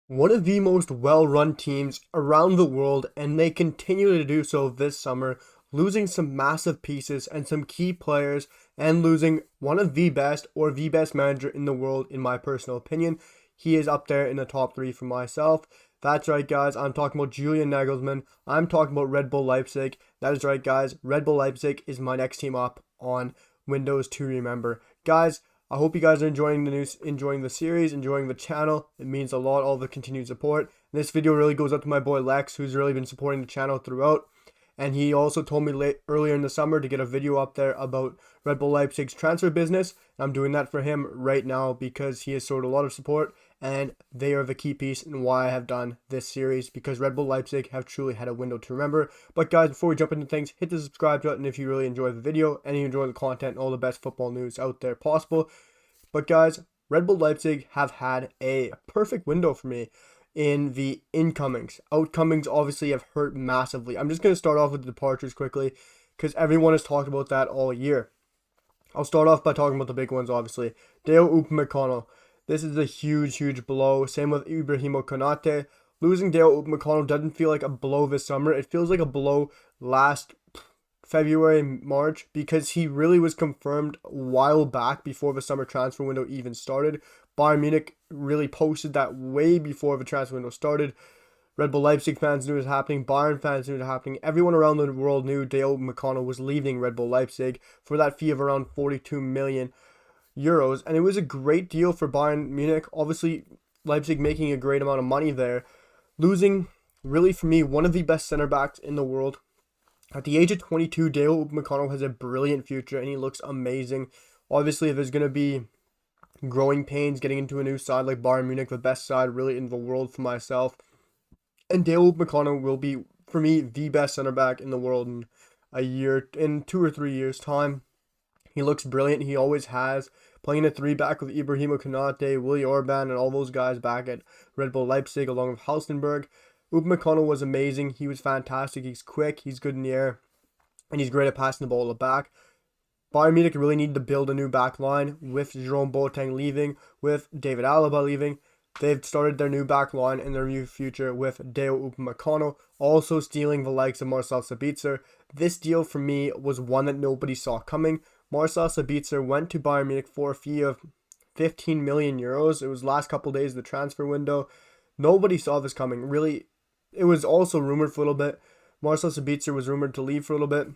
One of the most well-run teams around the world, and they continue to do so this summer, losing some massive pieces and some key players, and losing one of the best or the best manager in the world, in my personal opinion. He is up there in the top three for myself. That's right, guys. I'm talking about Julian Nagelsmann. I'm talking about Red Bull Leipzig. That is right, guys. Red Bull Leipzig is my next team up on Windows to remember. Guys, I hope you guys are enjoying the news, enjoying the series, enjoying the channel. It means a lot, all the continued support. And this video really goes out to my boy Lex, who's really been supporting the channel throughout. And he also told me earlier in the summer to get a video up there about Red Bull Leipzig's transfer business. I'm doing that for him right now because he has showed a lot of support, and they are the key piece in why I have done this series, because Red Bull Leipzig have truly had a window to remember. But guys, before we jump into things, hit the subscribe button if you really enjoy the video and you enjoy the content and all the best football news out there possible. But guys, Red Bull Leipzig have had a perfect window for me in the incomings. Outcomings obviously have hurt massively. I'm just going to start off with the departures quickly because everyone has talked about that all year. I'll start off by talking about the big ones, obviously. Dayot Upamecano. This is a huge blow. Same with Upamecano. Losing Dayot Upamecano doesn't feel like a blow this summer. It feels like a blow last February, March, because he really was confirmed a while back before the summer transfer window even started. Bayern Munich really posted that way before the transfer window started. Red Bull Leipzig fans knew it was happening. Bayern fans knew it was happening. Everyone around the world knew Dayot Upamecano was leaving Red Bull Leipzig for that fee of around 42 million euros. And it was a great deal for Bayern Munich. Obviously, Leipzig making a great amount of money there. Losing, really for me, one of the best center backs in the world. At the age of 22, Dayot Upamecano has a brilliant future and he looks amazing. Obviously, if there's going to be growing pains getting into a new side like Bayern Munich, the best side really in the world for myself. And Dayot Upamecano will be, for me, the best center back in the world in 2 or 3 years' time. He looks brilliant. He always has. Playing a 3-back with Upamecano, Willi Orban, and all those guys back at Red Bull Leipzig along with Halstenberg. Upamecano was amazing. He was fantastic. He's quick. He's good in the air. And he's great at passing the ball to the back. Bayern Munich really needed to build a new back line with Jerome Boateng leaving, with David Alaba leaving. They've started their new back line in their new future with Dayot Upamecano, also stealing the likes of Marcel Sabitsar. This deal for me was one that nobody saw coming. Marcel Sabitzer went to Bayern Munich for a fee of 15 million euros. It was last couple days of the transfer window. Nobody saw this coming. Really, it was also rumored for a little bit. Marcel Sabitzer was rumored to leave for a little bit.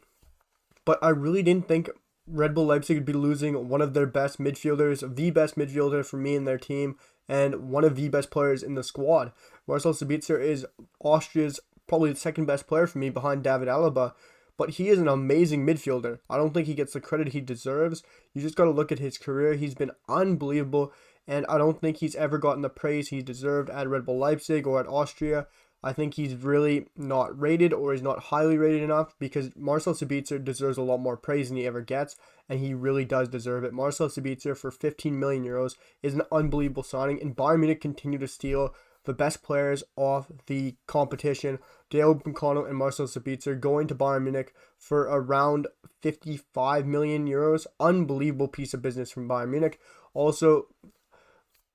But I really didn't think Red Bull Leipzig would be losing one of their best midfielders, the best midfielder for me in their team, and one of the best players in the squad. Marcel Sabitzer is Austria's probably the second best player for me behind David Alaba, but he is an amazing midfielder. I don't think he gets the credit he deserves. You just got to look at his career. He's been unbelievable, and I don't think he's ever gotten the praise he deserved at Red Bull Leipzig or at Austria. I think he's really not rated, or he's not highly rated enough, because Marcel Sabitzer deserves a lot more praise than he ever gets, and he really does deserve it. Marcel Sabitzer for 15 million euros is an unbelievable signing, and Bayern Munich continue to steal the best players off the competition. Dayot Upamecano and Marcel Sabitzer going to Bayern Munich for around 55 million euros. Unbelievable piece of business from Bayern Munich. Also,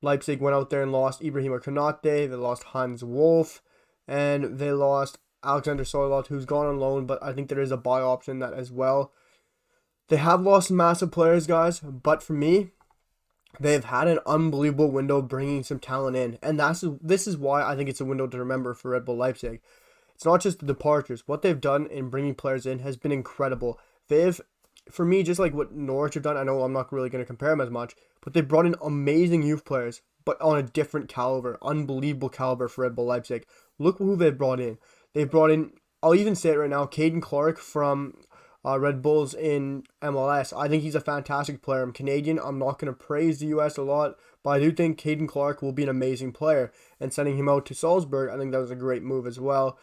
Leipzig went out there and lost Upamecano. They lost Hans Wolf. And they lost Alexander Sorloth, who's gone on loan, but I think there is a buy option in that as well. They have lost massive players, guys, but for me, they've had an unbelievable window bringing some talent in. And this is why I think it's a window to remember for Red Bull Leipzig. It's not just the departures. What they've done in bringing players in has been incredible. They've, for me, just like what Norwich have done, I know I'm not really going to compare them as much, but they've brought in amazing youth players, but on a different caliber, unbelievable caliber for Red Bull Leipzig. Look who they've brought in. They've brought in, I'll even say it right now, Caden Clark from Red Bulls in MLS. I think he's a fantastic player. I'm Canadian. I'm not going to praise the US a lot, but I do think Caden Clark will be an amazing player. And sending him out to Salzburg, I think that was a great move as well.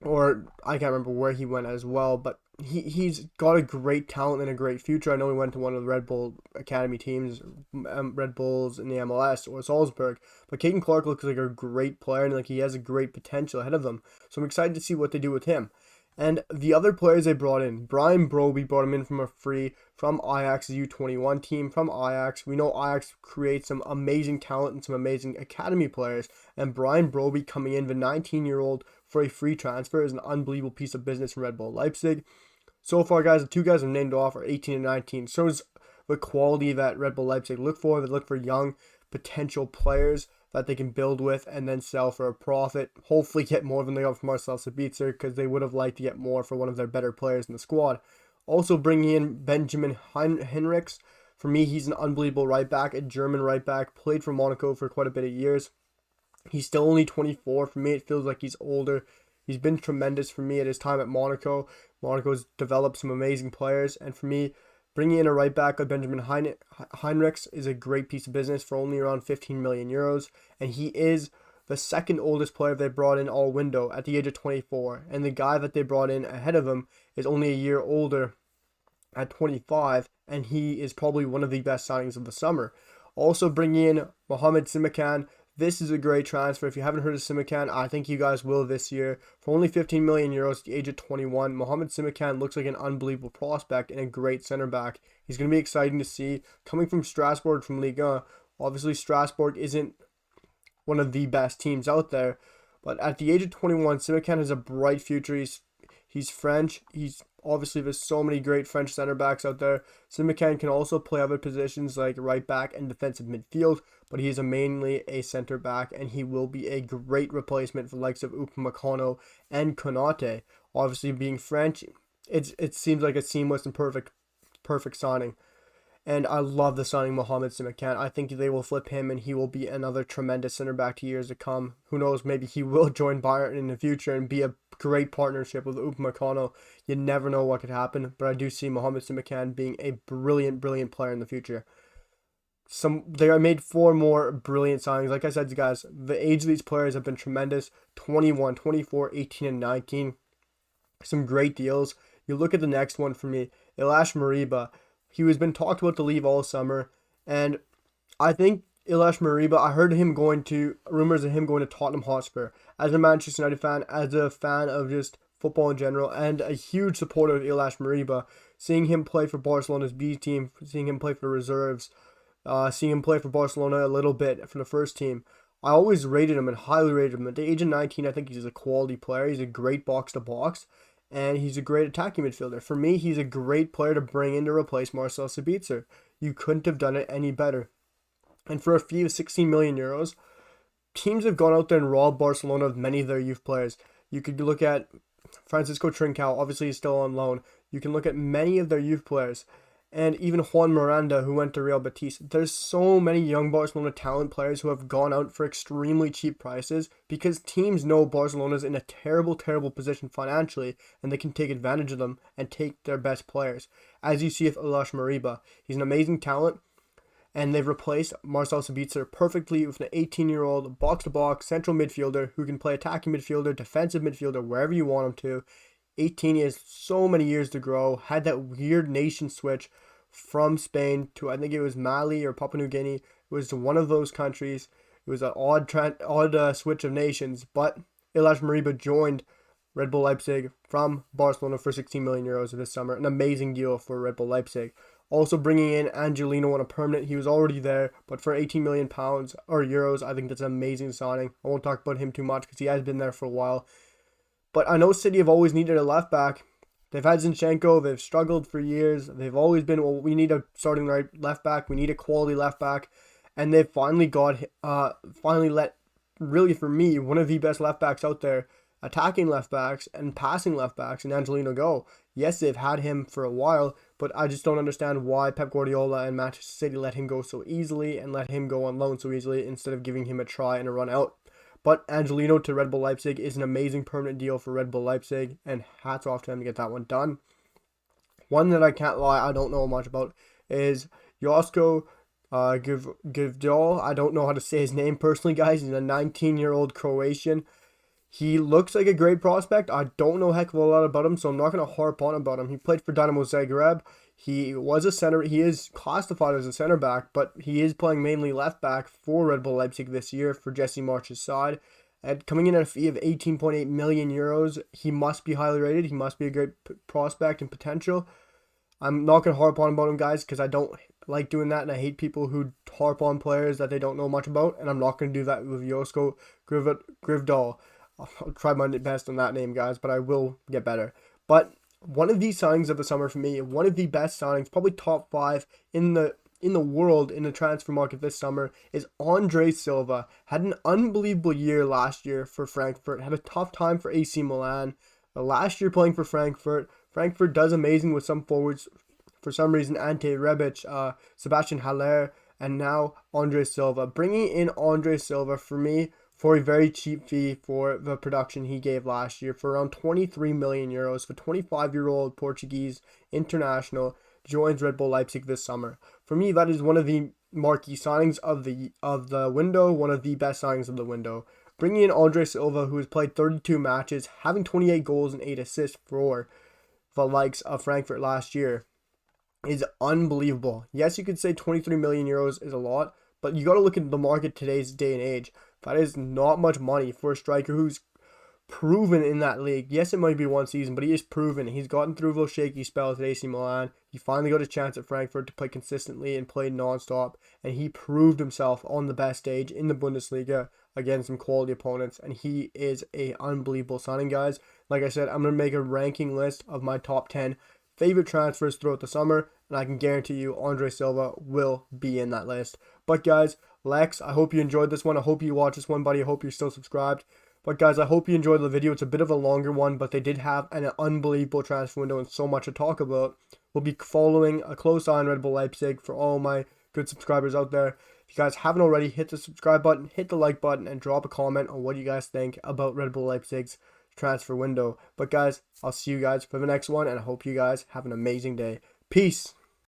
Or I can't remember where he went as well, but he's got a great talent and a great future. I know he went to one of the Red Bull Academy teams, Red Bulls in the MLS or Salzburg, but Caden Clark looks like a great player and like he has a great potential ahead of him. So I'm excited to see what they do with him. And the other players they brought in, Brian Broby brought him in from a free from Ajax's U21 team. From Ajax, we know Ajax creates some amazing talent and some amazing academy players. And Brian Broby coming in, the 19-year-old, for a free transfer is an unbelievable piece of business from Red Bull Leipzig. So far, guys, the two guys I've named off are 18 and 19. Shows the quality that Red Bull Leipzig look for. They look for young potential players that they can build with and then sell for a profit. Hopefully get more than they got from Marcel Sabitsar, because they would have liked to get more for one of their better players in the squad. Also bringing in Benjamin Henrichs. For me, he's an unbelievable right back, a German right back, played for Monaco for quite a bit of years. He's still only 24. For me, it feels like he's older. He's been tremendous for me at his time at Monaco. Monaco's developed some amazing players, and for me, bringing in a right back like Benjamin Henrichs is a great piece of business for only around 15 million euros, and he is the second oldest player they brought in all window at the age of 24, and the guy that they brought in ahead of him is only a year older at 25, and he is probably one of the best signings of the summer. Also bringing in Mohamed Simakan. This is a great transfer. If you haven't heard of Simakan, I think you guys will this year. For only 15 million euros at the age of 21, Mohamed Simakan looks like an unbelievable prospect and a great center back. He's going to be exciting to see. Coming from Strasbourg from Ligue 1, obviously Strasbourg isn't one of the best teams out there, but at the age of 21, Simakan has a bright future. He's French. Obviously, there's so many great French center backs out there. Simakan can also play other positions like right back and defensive midfield, but he is mainly a center back, and he will be a great replacement for the likes of Upamecano and Konate. Obviously, being French, it seems like a seamless and perfect signing. And I love the signing Mohamed Simakan. I think they will flip him, and he will be another tremendous center back to years to come. Who knows, maybe he will join Bayern in the future and be a great partnership with Upamecano. You never know what could happen, but I do see Mohamed Simakan being a brilliant player in the future. They made 4 more brilliant signings. Like I said, guys, the age of these players have been tremendous. 21, 24, 18, and 19. Some great deals. You look at the next one for me, Ilash Mariba. He was been talked about to leave all summer, and I think Ilash Mariba, I heard rumors of him going to Tottenham Hotspur. As a Manchester United fan, as a fan of just football in general, and a huge supporter of Ilash Mariba, seeing him play for Barcelona's B team, seeing him play for the reserves, seeing him play for Barcelona a little bit for the first team, I always rated him and highly rated him. At the age of 19, I think he's a quality player. He's a great box-to-box, and he's a great attacking midfielder. For me, he's a great player to bring in to replace Marcel Sabitzer. You couldn't have done it any better. And for a fee of 16 million euros, teams have gone out there and robbed Barcelona of many of their youth players. You could look at Francisco Trincao, obviously he's still on loan. You can look at many of their youth players. And even Juan Miranda, who went to Real Betis. There's so many young Barcelona talent players who have gone out for extremely cheap prices because teams know Barcelona's in a terrible position financially, and they can take advantage of them and take their best players. As you see with Ilash Mariba, he's an amazing talent, and they've replaced Marcel Sabitzer perfectly with an 18-year-old box-to-box central midfielder who can play attacking midfielder, defensive midfielder, wherever you want him to. 18 years, so many years to grow, had that weird nation switch from Spain to, I think it was Mali or Papua New Guinea. It was one of those countries. It was an odd switch of nations, but Ilash Mariba joined Red Bull Leipzig from Barcelona for 16 million euros this summer. An amazing deal for Red Bull Leipzig. Also bringing in Angelino on a permanent. He was already there, but for 18 million pounds or euros, I think that's an amazing signing. I won't talk about him too much because he has been there for a while. But I know City have always needed a left back. They've had Zinchenko. They've struggled for years. They've always been, well, we need a starting right left back. We need a quality left back. And they've finally let, really for me, one of the best left backs out there, attacking left backs and passing left backs, and Angelino go. Yes, they've had him for a while, but I just don't understand why Pep Guardiola and Manchester City let him go so easily and let him go on loan so easily instead of giving him a try and a run out. But Angelino to Red Bull Leipzig is an amazing permanent deal for Red Bull Leipzig, and hats off to them to get that one done. One that I can't lie, I don't know much about, is Josko Gvdol. I don't know how to say his name personally, guys. He's a 19-year-old Croatian. He looks like a great prospect. I don't know a heck of a lot about him, so I'm not going to harp on about him. He played for Dynamo Zagreb. He was a center. He is classified as a center back, but he is playing mainly left back for Red Bull Leipzig this year for Jesse Marsch's side. coming in at a fee of 18.8 million euros. He must be highly rated. He must be a great prospect and potential. I'm not going to harp on about him, guys, because I don't like doing that, and I hate people who harp on players that they don't know much about, and I'm not going to do that with Josko Grivdal. I'll try my best on that name, guys, but I will get better. But one of the signings of the summer for me, one of the best signings, probably top 5 in the world in the transfer market this summer, is Andre Silva. Had an unbelievable year last year for Frankfurt. Had a tough time for AC Milan. Last year playing for Frankfurt. Frankfurt does amazing with some forwards. For some reason, Ante Rebic, Sebastian Haller, and now Andre Silva. Bringing in Andre Silva for me for a very cheap fee for the production he gave last year for around 23 million euros. For 25-year-old Portuguese international joins Red Bull Leipzig this summer. For me, that is one of the marquee signings of the window, one of the best signings of the window. Bringing in Andre Silva, who has played 32 matches, having 28 goals and 8 assists for the likes of Frankfurt last year, is unbelievable. Yes, you could say 23 million euros is a lot, but you got to look at the market today's day and age. That is not much money for a striker who's proven in that league. Yes, it might be one season, but he is proven. He's gotten through those shaky spells at AC Milan. He finally got a chance at Frankfurt to play consistently and play non-stop, and he proved himself on the best stage in the Bundesliga against some quality opponents, and he is a unbelievable signing, guys. Like I said, I'm going to make a ranking list of my top 10 favorite transfers throughout the summer, and I can guarantee you Andre Silva will be in that list. But guys, Lex, I hope you enjoyed this one. I hope you watched this one, buddy. I hope you're still subscribed. But guys, I hope you enjoyed the video. It's a bit of a longer one, but they did have an unbelievable transfer window and so much to talk about. We'll be following a close eye on Red Bull Leipzig for all my good subscribers out there. If you guys haven't already, hit the subscribe button, hit the like button, and drop a comment on what you guys think about Red Bull Leipzig's transfer window. But guys, I'll see you guys for the next one, and I hope you guys have an amazing day. Peace.